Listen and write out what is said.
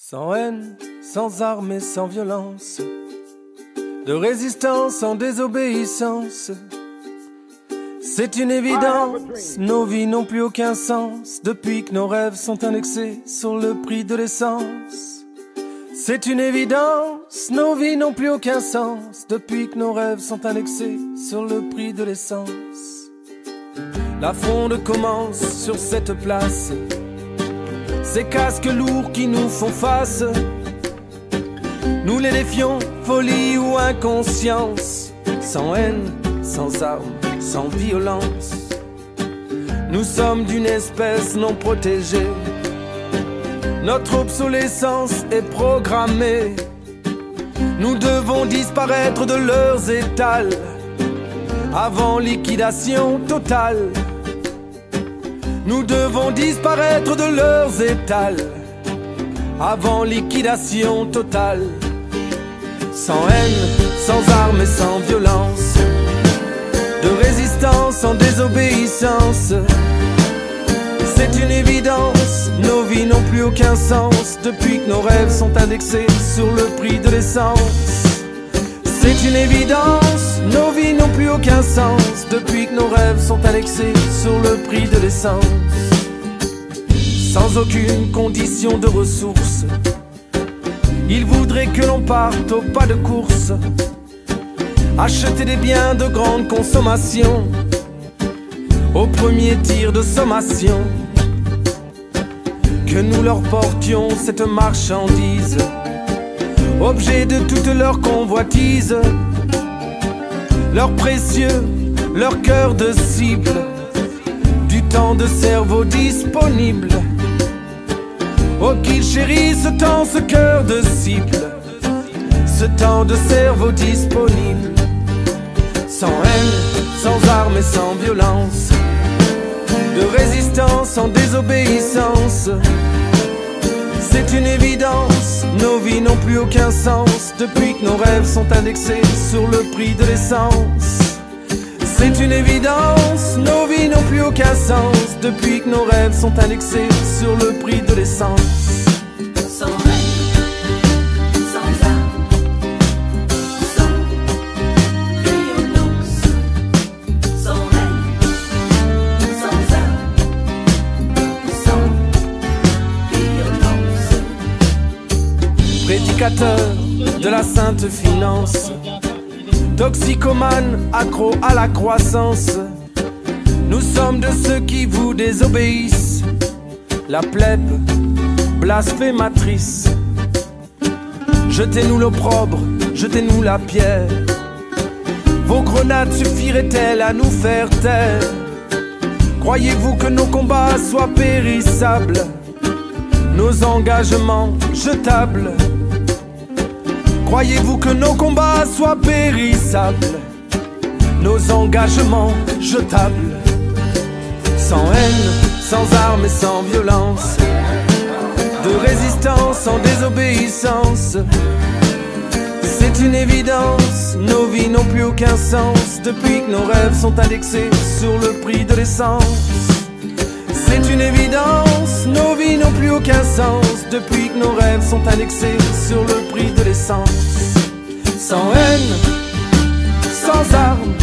Sans haine, sans armes et sans violence, de résistance sans désobéissance. C'est une évidence, nos vies n'ont plus aucun sens depuis que nos rêves sont indexés sur le prix de l'essence. C'est une évidence, nos vies n'ont plus aucun sens depuis que nos rêves sont indexés sur le prix de l'essence. La fronde commence sur cette place, ces casques lourds qui nous font face. Nous les défions, folie ou inconscience, sans haine, sans armes, sans violence. Nous sommes d'une espèce non protégée, notre obsolescence est programmée. Nous devons disparaître de leurs étals avant liquidation totale. Nous devons disparaître de leurs étals avant liquidation totale. Sans haine, sans armes et sans violence, de résistance sans désobéissance. C'est une évidence, nos vies n'ont plus aucun sens depuis que nos rêves sont indexés sur le prix de l'essence. C'est une évidence, nos vies n'ont plus aucun sens depuis que nos rêves sont indexés sur le prix de l'essence. Sans aucune condition de ressources, ils voudraient que l'on parte au pas de course, acheter des biens de grande consommation au premier tir de sommation. Que nous leur portions cette marchandise, objet de toute leur convoitise, leur précieux, leur cœur de cible, du temps de cerveau disponible. Oh qu'ils chérissent tant ce cœur de cible, ce temps de cerveau disponible. Sans haine, sans armes et sans violence, de résistance sans désobéissance. C'est une évidence, nos vies n'ont plus aucun sens depuis que nos rêves sont indexés sur le prix de l'essence. C'est une évidence, nos vies n'ont plus aucun sens depuis que nos rêves sont indexés sur le prix de l'essence. Sans haine, sans armes, sans violence. Sans haine, sans armes, sans violence. Prédicateur de la sainte finance, toxicomane, accro à la croissance, nous sommes de ceux qui vous désobéissent, la plèbe blasphématrice. Jetez-nous l'opprobre, jetez-nous la pierre, vos grenades suffiraient-elles à nous faire taire? Croyez-vous que nos combats soient périssables, nos engagements jetables? Croyez-vous que nos combats soient périssables, nos engagements jetables? Sans haine, sans armes et sans violence, de résistance sans désobéissance. C'est une évidence, nos vies n'ont plus aucun sens depuis que nos rêves sont indexés sur le prix de l'essence. C'est une évidence, nos vies n'ont plus aucun sens depuis que nos rêves sont indexés sur le prix de l'essence. Sans haine, sans armes,